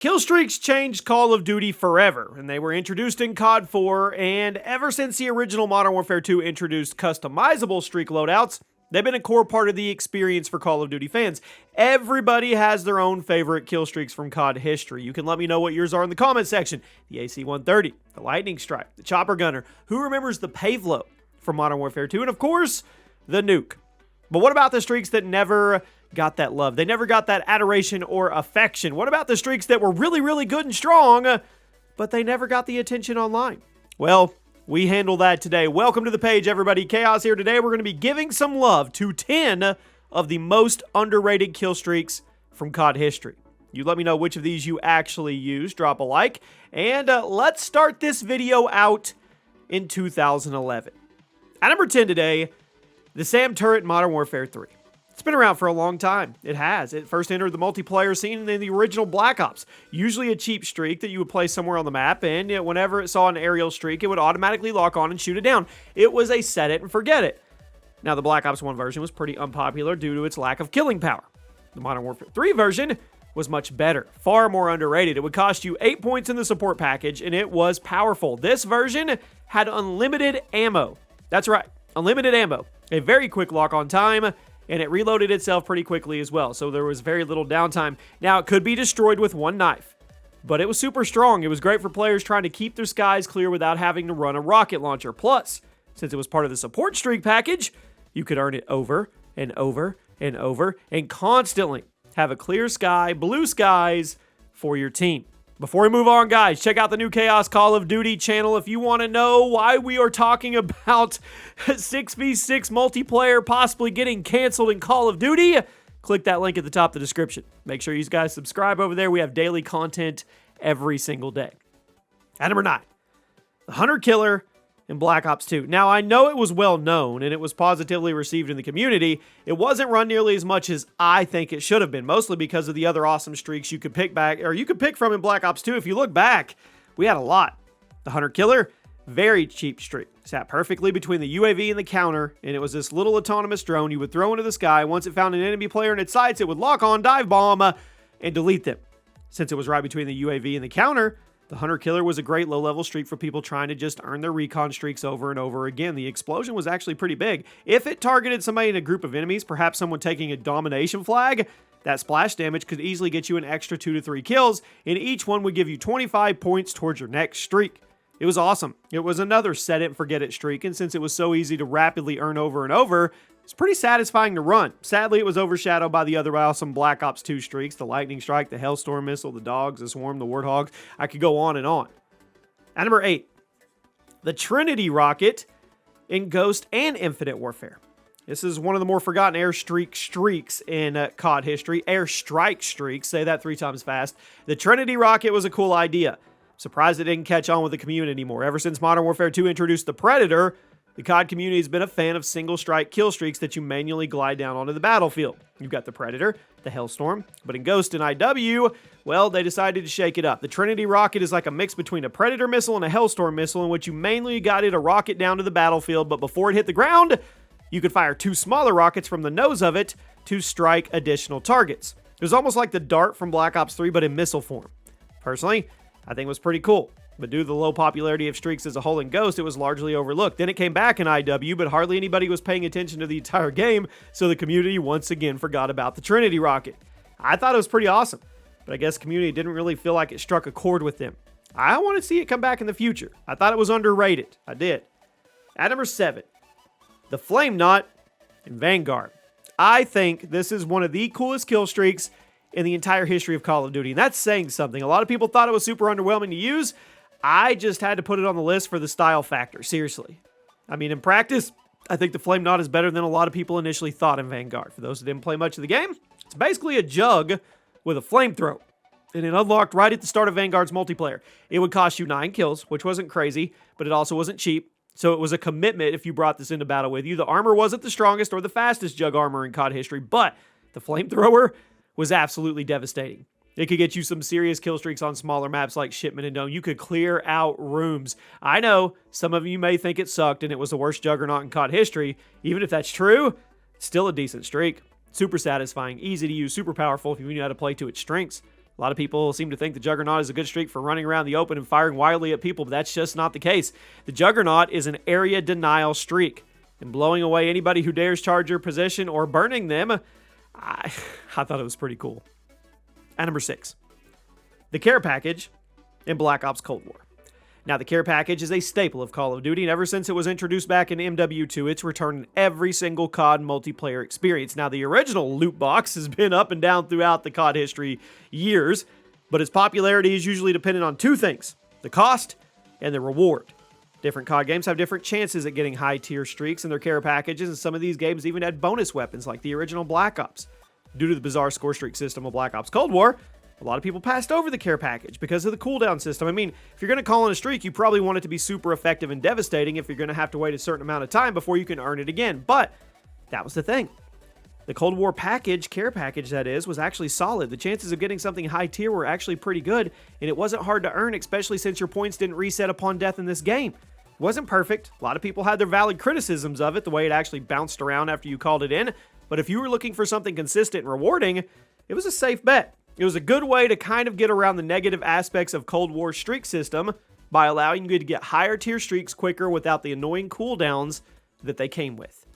Killstreaks changed Call of Duty forever, and they were introduced in COD 4, and ever since the original Modern Warfare 2 introduced customizable streak loadouts, they've been a core part of the experience for Call of Duty fans. Everybody has their own favorite killstreaks from COD history. You can let me know what yours are in the comment section. The AC-130, the Lightning Strike, the Chopper Gunner, who remembers the Pavlo from Modern Warfare 2, and of course, the Nuke. But what about the streaks that never got that love? They never got that adoration or affection. What about the streaks that were really, really good and strong, but they never got the attention online? Well, we handle that today. Welcome to the page, everybody. Chaos here. Today, we're going to be giving some love to 10 of the most underrated kill streaks from COD history. You let me know which of these you actually use. Drop a like. And let's start this video out in 2011. At number 10 today, the SAM turret in Modern Warfare 3. It's been around for a long time. It has. It first entered the multiplayer scene in the original Black Ops. Usually a cheap streak that you would place somewhere on the map, and whenever it saw an aerial streak, it would automatically lock on and shoot it down. It was a set it and forget it. Now, the Black Ops 1 version was pretty unpopular due to its lack of killing power. The Modern Warfare 3 version was much better, far more underrated. It would cost you 8 points in the support package, and it was powerful. This version had unlimited ammo. That's right, unlimited ammo. A very quick lock-on time, and it reloaded itself pretty quickly as well, so there was very little downtime. Now, it could be destroyed with one knife, but it was super strong. It was great for players trying to keep their skies clear without having to run a rocket launcher. Plus, since it was part of the support streak package, you could earn it over and over and over and constantly have a clear sky, blue skies for your team. Before we move on, guys, check out the new Chaos Call of Duty channel if you want to know why we are talking about 6v6 multiplayer possibly getting canceled in Call of Duty. Click that link at the top of the description. Make sure you guys subscribe over there. We have daily content every single day. At number 9, the Hunter Killer in Black Ops 2. Now, I know it was well known and it was positively received in the community. It wasn't run nearly as much as I think it should have been, mostly because of the other awesome streaks you could pick from in Black Ops 2. If you look back, we had a lot. The Hunter Killer, very cheap streak. Sat perfectly between the UAV and the counter, and it was this little autonomous drone you would throw into the sky. Once it found an enemy player in its sights, it would lock on, dive bomb, and delete them. Since it was right between the UAV and the counter, the Hunter Killer was a great low-level streak for people trying to just earn their recon streaks over and over again. The explosion was actually pretty big. If it targeted somebody in a group of enemies, perhaps someone taking a domination flag, that splash damage could easily get you an extra 2 to 3 kills, and each one would give you 25 points towards your next streak. It was awesome. It was another set it and forget it streak, and since it was so easy to rapidly earn over and over, it's pretty satisfying to run. Sadly, it was overshadowed by the other awesome Black Ops 2 streaks, the Lightning Strike, the Hellstorm Missile, the Dogs, the Swarm, the Warthogs. I could go on and on. At number 8, the Trinity Rocket in Ghost and Infinite Warfare. This is one of the more forgotten airstreak streaks in COD history. Airstrike streaks, say that 3 times fast. The Trinity Rocket was a cool idea. Surprised it didn't catch on with the community more. Ever since Modern Warfare 2 introduced the Predator, the COD community has been a fan of single-strike kill streaks that you manually glide down onto the battlefield. You've got the Predator, the Hellstorm, but in Ghost and IW, well, they decided to shake it up. The Trinity Rocket is like a mix between a Predator missile and a Hellstorm missile in which you manually guided a rocket down to the battlefield, but before it hit the ground, you could fire 2 smaller rockets from the nose of it to strike additional targets. It was almost like the Dart from Black Ops 3, but in missile form. Personally, I think it was pretty cool. But due to the low popularity of streaks as a whole in Ghost, it was largely overlooked. Then it came back in IW, but hardly anybody was paying attention to the entire game, so the community once again forgot about the Trinity Rocket. I thought it was pretty awesome, but I guess the community didn't really feel like it struck a chord with them. I want to see it come back in the future. I thought it was underrated. I did. At number 7, the Flame Knot in Vanguard. I think this is one of the coolest kill streaks in the entire history of Call of Duty, and that's saying something. A lot of people thought it was super underwhelming to use. I just had to put it on the list for the style factor, seriously. I mean, in practice, I think the Flame Knot is better than a lot of people initially thought in Vanguard. For those that didn't play much of the game, it's basically a jug with a flamethrower, and it unlocked right at the start of Vanguard's multiplayer. It would cost you 9 kills, which wasn't crazy, but it also wasn't cheap, so it was a commitment if you brought this into battle with you. The armor wasn't the strongest or the fastest jug armor in COD history, but the flamethrower was absolutely devastating. It could get you some serious kill streaks on smaller maps like Shipment and Dome. You could clear out rooms. I know some of you may think it sucked and it was the worst juggernaut in COD history. Even if that's true, it's still a decent streak. Super satisfying, easy to use, super powerful if you know how to play to its strengths. A lot of people seem to think the Juggernaut is a good streak for running around the open and firing wildly at people, but that's just not the case. The Juggernaut is an area denial streak, and blowing away anybody who dares charge your position or burning them, I thought it was pretty cool. At number 6, the care package in Black Ops Cold War. Now, the care package is a staple of Call of Duty, and ever since it was introduced back in MW2, it's returned in every single COD multiplayer experience. Now, the original loot box has been up and down throughout the COD history years, but its popularity is usually dependent on two things: the cost and the reward. Different COD games have different chances at getting high-tier streaks in their care packages, and some of these games even had bonus weapons like the original Black Ops. Due to the bizarre score streak system of Black Ops Cold War, a lot of people passed over the care package because of the cooldown system. I mean, if you're going to call in a streak, you probably want it to be super effective and devastating if you're going to have to wait a certain amount of time before you can earn it again. But that was the thing. The Cold War package, care package that is, was actually solid. The chances of getting something high tier were actually pretty good, and it wasn't hard to earn, especially since your points didn't reset upon death in this game. It wasn't perfect. A lot of people had their valid criticisms of it, the way it actually bounced around after you called it in. But if you were looking for something consistent and rewarding, it was a safe bet. It was a good way to kind of get around the negative aspects of Cold War's streak system by allowing you to get higher tier streaks quicker without the annoying cooldowns that they came with.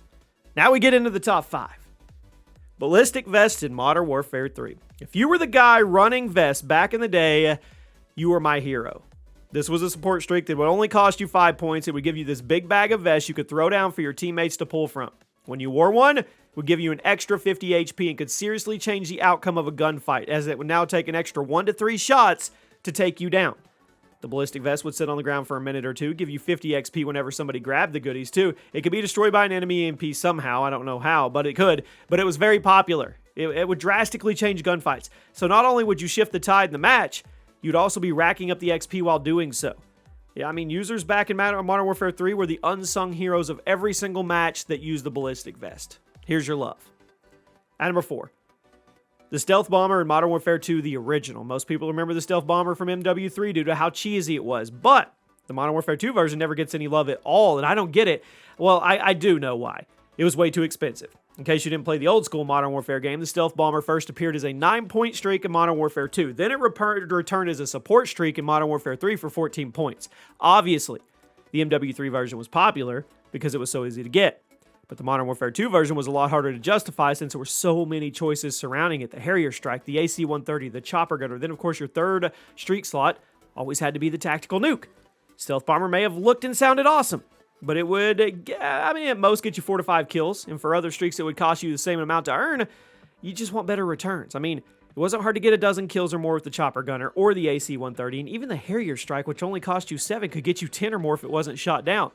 Now we get into the top 5. Ballistic Vest in Modern Warfare 3. If you were the guy running Vest back in the day, you were my hero. This was a support streak that would only cost you 5 points. It would give you this big bag of Vests you could throw down for your teammates to pull from. When you wore one, it would give you an extra 50 HP and could seriously change the outcome of a gunfight, as it would now take an extra 1 to 3 shots to take you down. The Ballistic Vest would sit on the ground for a minute or two, give you 50 XP whenever somebody grabbed the goodies too. It could be destroyed by an enemy EMP somehow, I don't know how, but it could. But it was very popular. It would drastically change gunfights. So not only would you shift the tide in the match, you'd also be racking up the XP while doing so. Yeah, I mean, users back in Modern Warfare 3 were the unsung heroes of every single match that used the Ballistic Vest. Here's your love. At number 4, the Stealth Bomber in Modern Warfare 2, the original. Most people remember the Stealth Bomber from MW3 due to how cheesy it was, but the Modern Warfare 2 version never gets any love at all, and I don't get it. Well, I do know why. It was way too expensive. In case you didn't play the old school Modern Warfare game, the Stealth Bomber first appeared as a 9-point streak in Modern Warfare 2. Then it returned as a support streak in Modern Warfare 3 for 14 points. Obviously, the MW3 version was popular because it was so easy to get. But the Modern Warfare 2 version was a lot harder to justify since there were so many choices surrounding it. The Harrier Strike, the AC-130, the Chopper Gunner. Then, of course, your third streak slot always had to be the Tactical Nuke. Stealth Bomber may have looked and sounded awesome, but it would, at most get you 4 to 5 kills. And for other streaks that would cost you the same amount to earn, you just want better returns. I mean, it wasn't hard to get a dozen kills or more with the Chopper Gunner or the AC-130. And even the Harrier Strike, which only cost you 7, could get you 10 or more if it wasn't shot down.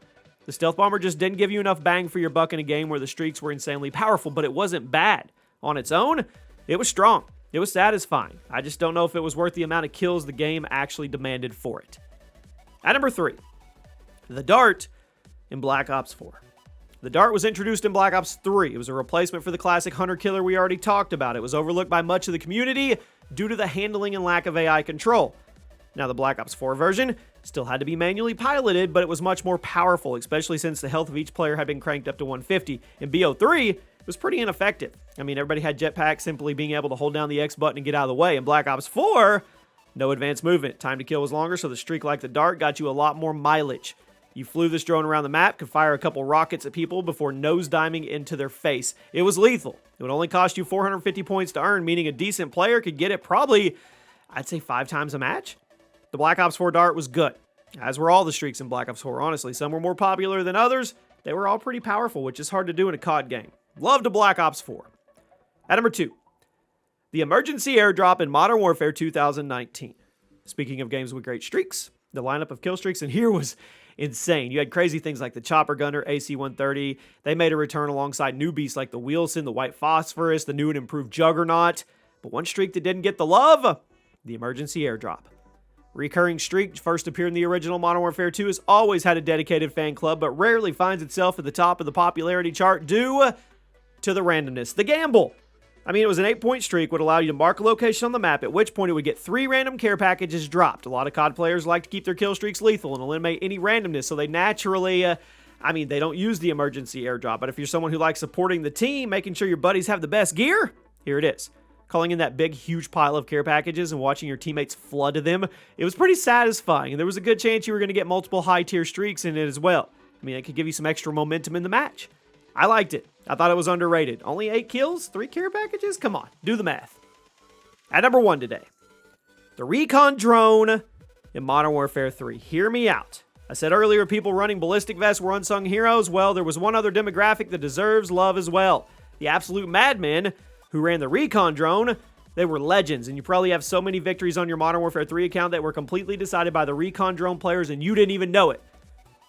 The Stealth Bomber just didn't give you enough bang for your buck in a game where the streaks were insanely powerful, but it wasn't bad. On its own, it was strong. It was satisfying. I just don't know if it was worth the amount of kills the game actually demanded for it. At number 3, the Dart in Black Ops 4. The Dart was introduced in Black Ops 3. It was a replacement for the classic Hunter-Killer we already talked about. It was overlooked by much of the community due to the handling and lack of AI control. Now, the Black Ops 4 version still had to be manually piloted, but it was much more powerful, especially since the health of each player had been cranked up to 150. In BO3, it was pretty ineffective. I mean, everybody had jetpacks, simply being able to hold down the X button and get out of the way. In Black Ops 4, no advanced movement. Time to kill was longer, so the streak like the Dart got you a lot more mileage. You flew this drone around the map, could fire a couple rockets at people before nosediving into their face. It was lethal. It would only cost you 450 points to earn, meaning a decent player could get it probably, I'd say, 5 times a match. The Black Ops 4 Dart was good, as were all the streaks in Black Ops 4, honestly. Some were more popular than others. They were all pretty powerful, which is hard to do in a COD game. Loved a Black Ops 4. At number 2, the Emergency Airdrop in Modern Warfare 2019. Speaking of games with great streaks, the lineup of Killstreaks in here was insane. You had crazy things like the Chopper Gunner, AC-130. They made a return alongside newbies like the Wilson, the White Phosphorus, the new and improved Juggernaut. But one streak that didn't get the love, the Emergency Airdrop. Recurring streak first appeared in the original Modern Warfare 2, has always had a dedicated fan club, but rarely finds itself at the top of the popularity chart due to the randomness, the gamble. I mean, it was an 8-point streak, would allow you to mark a location on the map, at which point it would get 3 random care packages dropped. A lot of COD players like to keep their kill streaks lethal and eliminate any randomness, so they naturally, they don't use the emergency airdrop. But if you're someone who likes supporting the team, making sure your buddies have the best gear, here it is. calling in that big, huge pile of care packages and watching your teammates flood to them. It was pretty satisfying, and there was a good chance you were going to get multiple high-tier streaks in it as well. I mean, it could give you some extra momentum in the match. I liked it. I thought it was underrated. Only 8 kills? 3 care packages? Come on, do the math. At number 1 today, the Recon Drone in Modern Warfare 3. Hear me out. I said earlier people running Ballistic Vest were unsung heroes. Well, there was one other demographic that deserves love as well. The absolute madmen who ran the Recon Drone. They were legends, and you probably have so many victories on your Modern Warfare 3 account that were completely decided by the Recon Drone players, and you didn't even know it.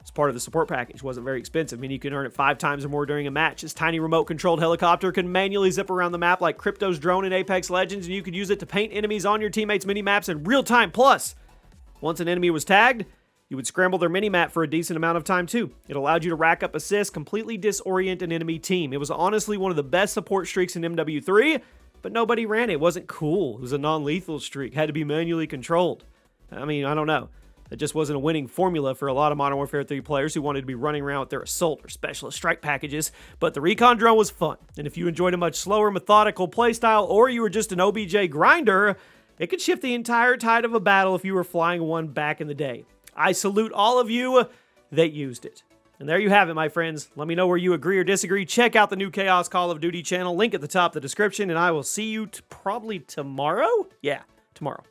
It's part of the support package. It wasn't very expensive. I mean, you can earn it 5 times or more during a match. This tiny remote-controlled helicopter can manually zip around the map like Crypto's drone in Apex Legends, and you could use it to paint enemies on your teammates' mini-maps in real time. Plus, once an enemy was tagged, you would scramble their mini-map for a decent amount of time too. It allowed you to rack up assists, completely disorient an enemy team. It was honestly one of the best support streaks in MW3, but nobody ran it. It wasn't cool. It was a non-lethal streak. Had to be manually controlled. I mean, I don't know. It just wasn't a winning formula for a lot of Modern Warfare 3 players who wanted to be running around with their assault or specialist strike packages, but the Recon Drone was fun. And if you enjoyed a much slower, methodical playstyle, or you were just an OBJ grinder, it could shift the entire tide of a battle if you were flying one back in the day. I salute all of you that used it. And there you have it, my friends. Let me know where you agree or disagree. Check out the new Chaos Call of Duty channel. Link at the top of the description. And I will see you probably tomorrow? Yeah, tomorrow.